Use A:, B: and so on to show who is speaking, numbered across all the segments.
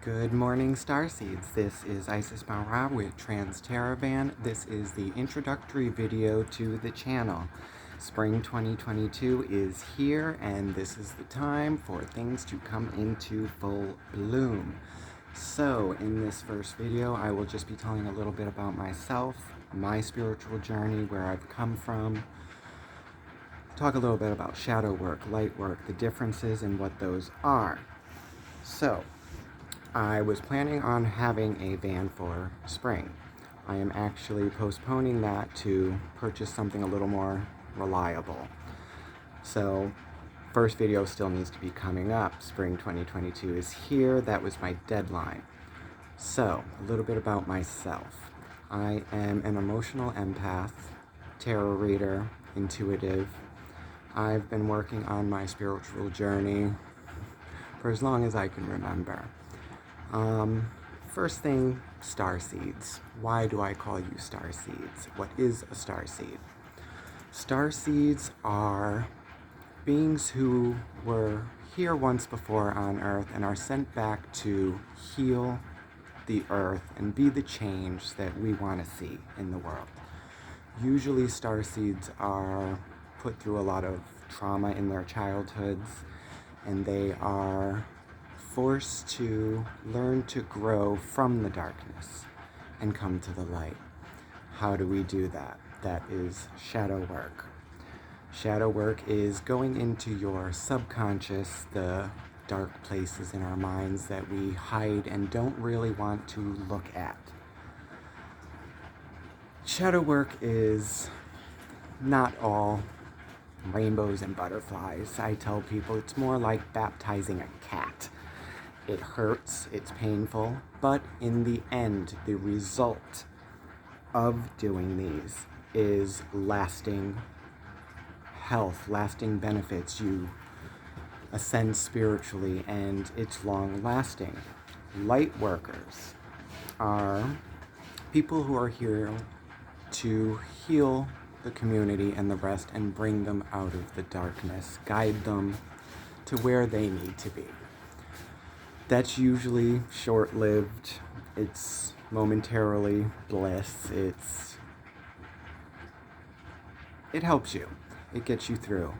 A: Good morning, Starseeds. This is Isis Mara with Trans Caravan. This is the introductory video to the channel. Spring 2022 is here, and this is the time for things to come into full bloom. So, in this first video, I will just be telling a little bit about myself, my spiritual journey, where I've come from, talk a little bit about shadow work, light work, the differences and what those are. So, I was planning on having a van for spring. I am actually postponing that to purchase something a little more reliable. So, first video still needs to be coming up. Spring 2022 is here. That was my deadline. So, a little bit about myself. I am an emotional empath, tarot reader, intuitive. I've been working on my spiritual journey for as long as I can remember. First thing, starseeds. Why do I call you starseeds? What is a starseed? Starseeds are beings who were here once before on Earth and are sent back to heal the Earth and be the change that we want to see in the world. Usually starseeds are put through a lot of trauma in their childhoods, and they are forced to learn to grow from the darkness and come to the light. How do we do that? That is shadow work. Shadow work is going into your subconscious, the dark places in our minds that we hide and don't really want to look at. Shadow work is not all rainbows and butterflies. I tell people it's more like baptizing a cat. It hurts, it's painful, but in the end, the result of doing these is lasting health, lasting benefits. You ascend spiritually, and it's long lasting. Light workers are people who are here to heal the community and the rest and bring them out of the darkness, guide them to where they need to be. That's usually short-lived. It's momentarily bliss. It helps you. It gets you through.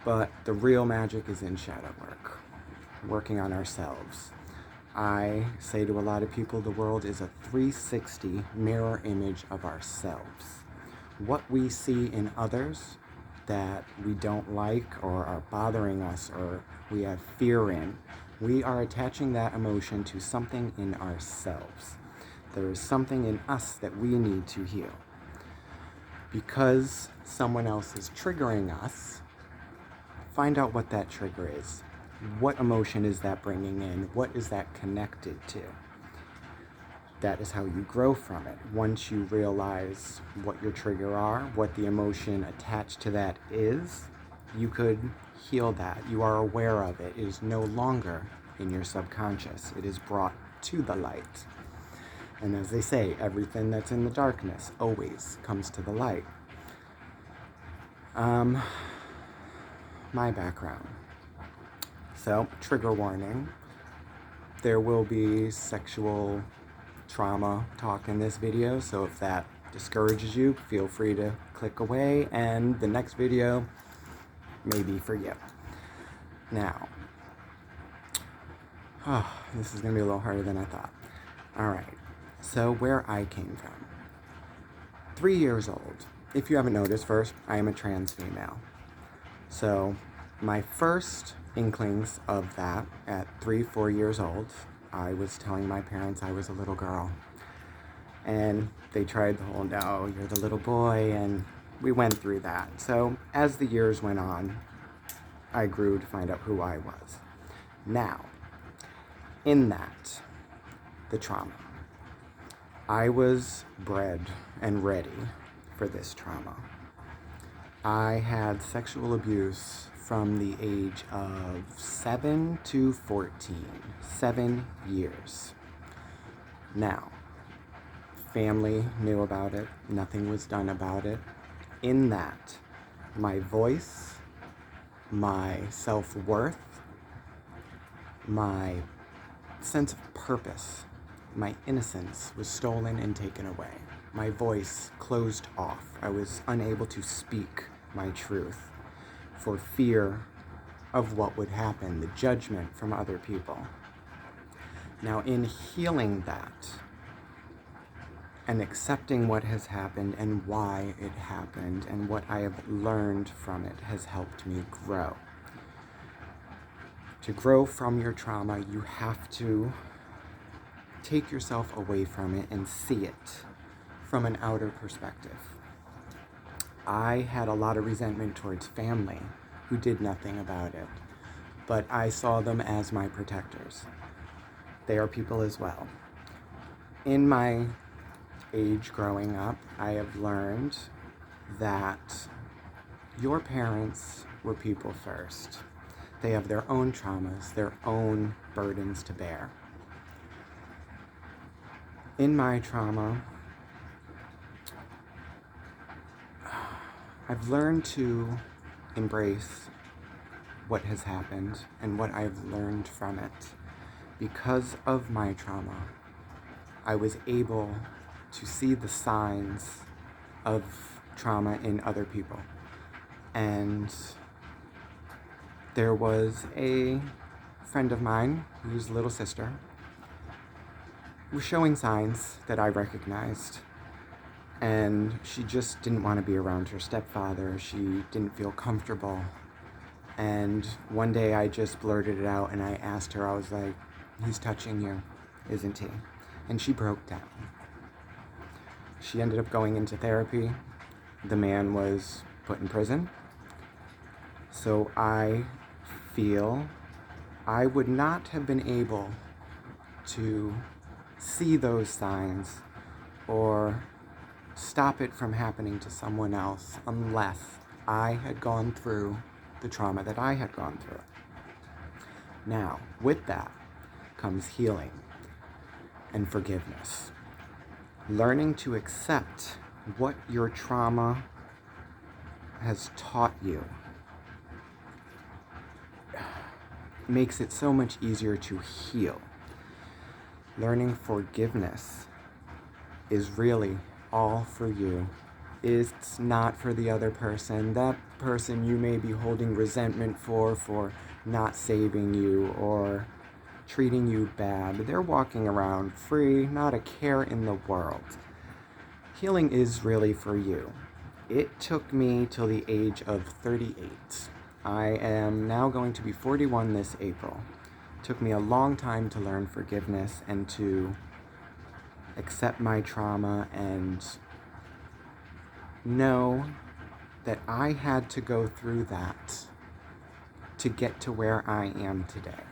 A: But the real magic is in shadow work, working on ourselves. I say to a lot of people, the world is a 360 mirror image of ourselves. What we see in others that we don't like or are bothering us or we have fear in, we are attaching that emotion to something in ourselves. There is something in us that we need to heal. Because someone else is triggering us, find out what that trigger is. What emotion is that bringing in? What is that connected to? That is how you grow from it. Once you realize what your trigger are, what the emotion attached to that is, you could heal that. You are aware of it. It is no longer in your subconscious. It is brought to the light. And as they say, everything that's in the darkness always comes to the light. My background. So, trigger warning. There will be sexual trauma talk in this video, so if that discourages you, feel free to click away, and the next video may be for you. Now, this is going to be a little harder than I thought. Alright, so where I came from. 3 years old. If you haven't noticed, first, I am a trans female. So, my first inklings of that at 3-4 years old, I was telling my parents I was a little girl. And they tried the whole, no, you're the little boy, and we went through that. So, as the years went on, I grew to find out who I was. Now, in that, the trauma. I was bred and ready for this trauma. I had sexual abuse from the age of 7 to 14. 7 years. Now, family knew about it. Nothing was done about it. In that, my voice, my self-worth, my sense of purpose, my innocence was stolen and taken away. My voice closed off. I was unable to speak my truth for fear of what would happen, the judgment from other people. Now, in healing that and accepting what has happened and why it happened and what I have learned from it has helped me grow. To grow from your trauma, you have to take yourself away from it and see it from an outer perspective. I had a lot of resentment towards family who did nothing about it, but I saw them as my protectors. They are people as well. In my age growing up, I have learned that your parents were people first. They have their own traumas, their own burdens to bear. In my trauma, I've learned to embrace what has happened and what I've learned from it. Because of my trauma, I was able to see the signs of trauma in other people. And there was a friend of mine whose little sister was showing signs that I recognized, and she just didn't want to be around her stepfather. She didn't feel comfortable. And one day I just blurted it out and I asked her, I was like, "He's touching you, isn't he?" And she broke down. She ended up going into therapy. The man was put in prison. So I feel I would not have been able to see those signs or stop it from happening to someone else unless I had gone through the trauma that I had gone through. Now, with that comes healing and forgiveness. Learning to accept what your trauma has taught you makes it so much easier to heal. Learning forgiveness is really all for you. It's not for the other person. That person you may be holding resentment for not saving you or treating you bad. They're walking around free, not a care in the world. Healing is really for you. It took me till the age of 38. I am now going to be 41 this April. It took me a long time to learn forgiveness and to accept my trauma and know that I had to go through that to get to where I am today.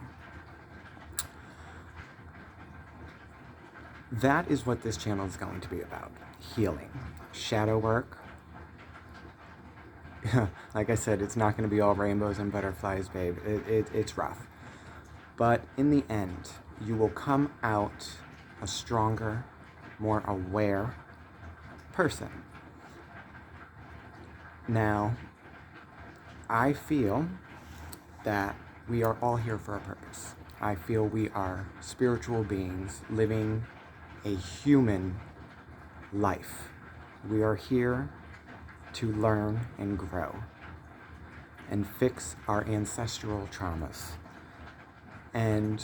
A: That is what this channel is going to be about. Healing. Shadow work. Like I said, it's not going to be all rainbows and butterflies, babe. It's rough. But in the end, you will come out a stronger, more aware person. Now, I feel that we are all here for a purpose. I feel we are spiritual beings living a human life. We are here to learn and grow and fix our ancestral traumas. And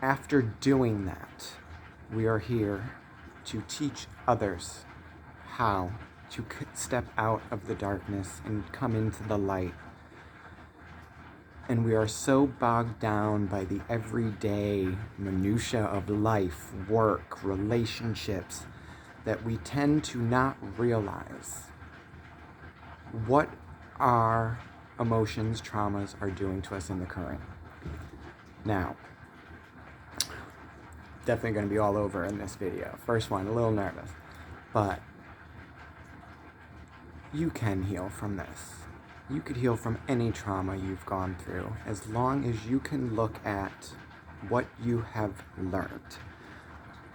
A: after doing that, we are here to teach others how to step out of the darkness and come into the light. And we are so bogged down by the everyday minutia of life, work, relationships, that we tend to not realize what our emotions, traumas are doing to us in the current. Now, definitely going to be all over in this video. First one, a little nervous, but you can heal from this. You could heal from any trauma you've gone through as long as you can look at what you have learned.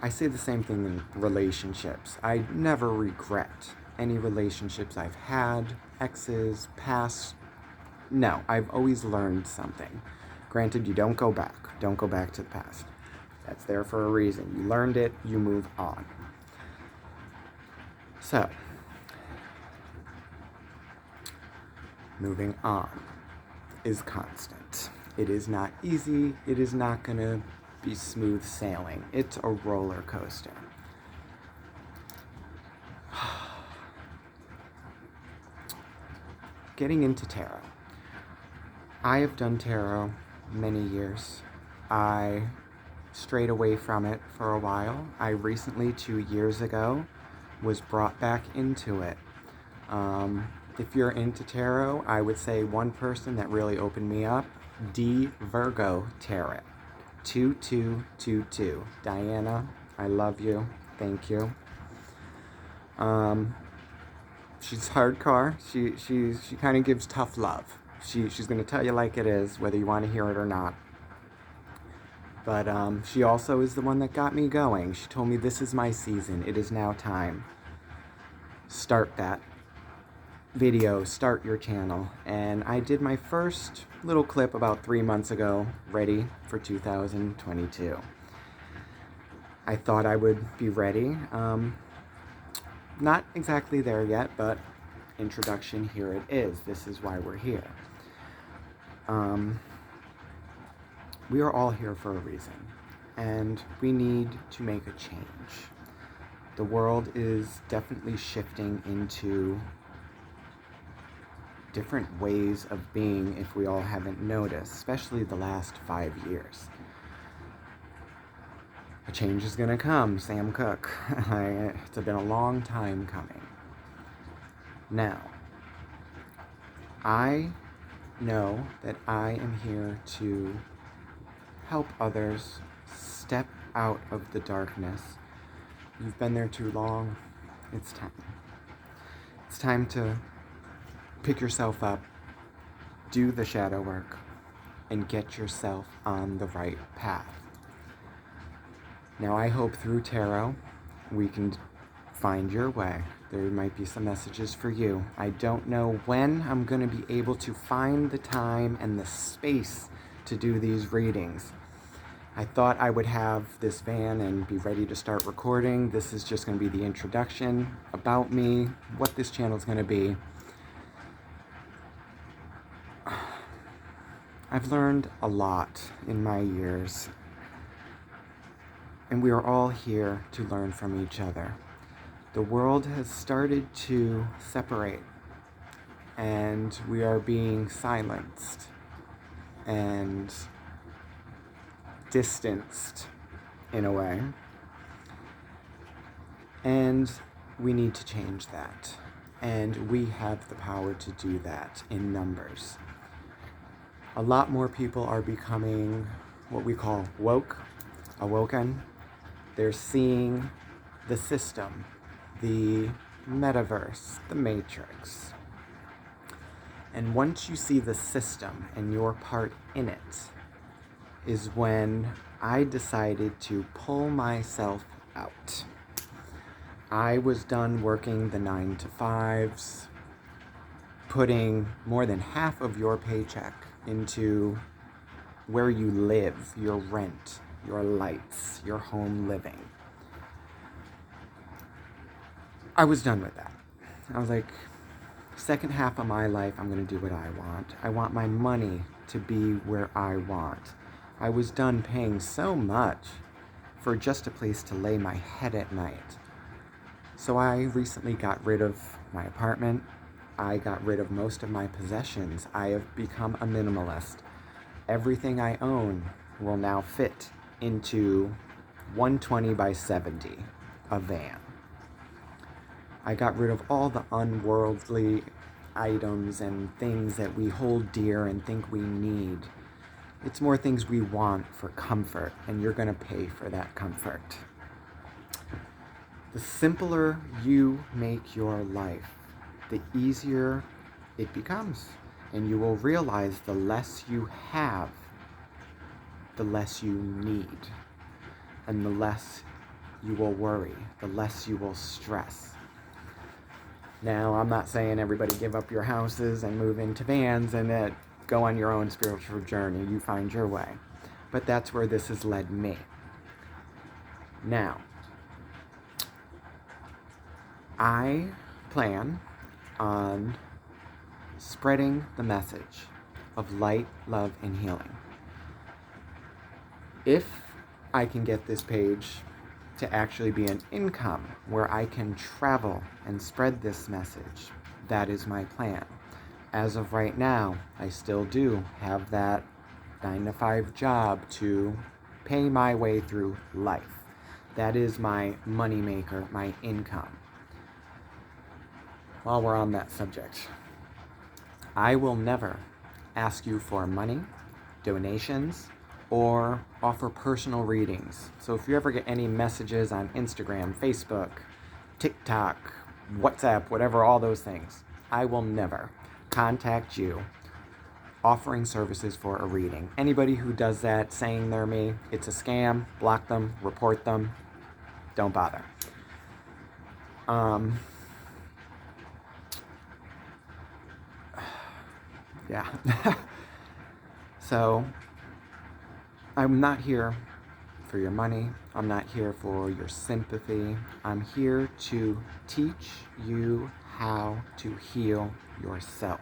A: I say the same thing in relationships. I never regret any relationships I've had, exes, past. No, I've always learned something. Granted, you don't go back. Don't go back to the past. That's there for a reason. You learned it, you move on. So, moving on is constant. It is not easy. It is not going to be smooth sailing. It's a roller coaster. Getting into tarot. I have done tarot many years. I strayed away from it for a while. I recently, 2 years ago, was brought back into it. If you're into tarot, I would say one person that really opened me up, D. Virgo Tarot. 2222. Diana, I love you. Thank you. She's hardcore. She kind of gives tough love. She's going to tell you like it is, whether you want to hear it or not. But she also is the one that got me going. She told me, this is my season. It is now time. Start that video. Start your channel. And I did my first little clip about 3 months ago, ready for 2022. I thought I would be ready. Not exactly there yet, but introduction, here it is. This is why we're here. We are all here for a reason, and we need to make a change. The world is definitely shifting into different ways of being, if we all haven't noticed, especially the last 5 years. A change is gonna come, Sam Cooke. It's been a long time coming. Now, I know that I am here to help others step out of the darkness. You've been there too long. It's time. It's time to pick yourself up, do the shadow work, and get yourself on the right path. Now, I hope through tarot we can find your way. There might be some messages for you. I don't know when I'm going to be able to find the time and the space to do these readings. I thought I would have this van and be ready to start recording. This is just going to be the introduction about me, what this channel is going to be. I've learned a lot in my years, and we are all here to learn from each other. The world has started to separate, and we are being silenced and distanced in a way. And we need to change that. And we have the power to do that in numbers. A lot more people are becoming what we call awoken. They're seeing the system, the metaverse, the matrix. And once you see the system and your part in it, is when I decided to pull myself out. I was done working the 9-to-5s, putting more than half of your paycheck into where you live, your rent, your lights, your home living. I was done with that. I was like, second half of my life, I'm going to do what I want. I want my money to be where I want. I was done paying so much for just a place to lay my head at night. So I recently got rid of my apartment. I got rid of most of my possessions. I have become a minimalist. Everything I own will now fit into 120 by 70, a van. I got rid of all the unworldly items and things that we hold dear and think we need. It's more things we want for comfort, and you're going to pay for that comfort. The simpler you make your life, the easier it becomes. And you will realize the less you have, the less you need. And the less you will worry, the less you will stress. Now, I'm not saying everybody give up your houses and move into vans and go on your own spiritual journey. You find your way. But that's where this has led me. Now, I plan on spreading the message of light, love, and healing. If I can get this page to actually be an income where I can travel and spread this message, that is my plan. As of right now, I still do have that 9-to-5 job to pay my way through life. That is my moneymaker, my income. While we're on that subject, I will never ask you for money, donations, or offer personal readings. So if you ever get any messages on Instagram, Facebook, TikTok, WhatsApp, whatever, all those things, I will never contact you offering services for a reading. Anybody who does that saying they're me, it's a scam. Block them, report them, don't bother. Yeah. So I'm not here for your money. I'm not here for your sympathy. I'm here to teach you how to heal yourself.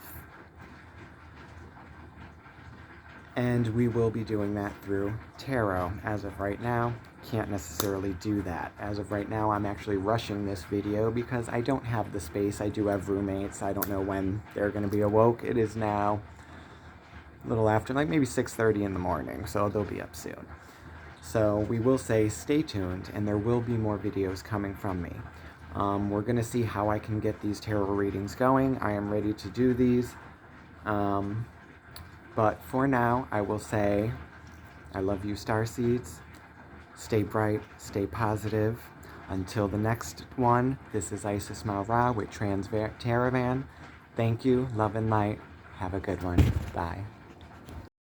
A: And we will be doing that through tarot. As of right now, can't necessarily do that. As of right now, I'm actually rushing this video because I don't have the space. I do have roommates. I don't know when they're going to be awoke. It is now a little after, like maybe 6:30 in the morning, so they'll be up soon. So we will say stay tuned, and there will be more videos coming from me. We're going to see how I can get these tarot readings going. I am ready to do these. But for now, I will say, I love you, Starseeds. Stay bright, stay positive. Until the next one, this is Isis Malra with Trans Taravan. Thank you, love and light. Have a good one. Bye.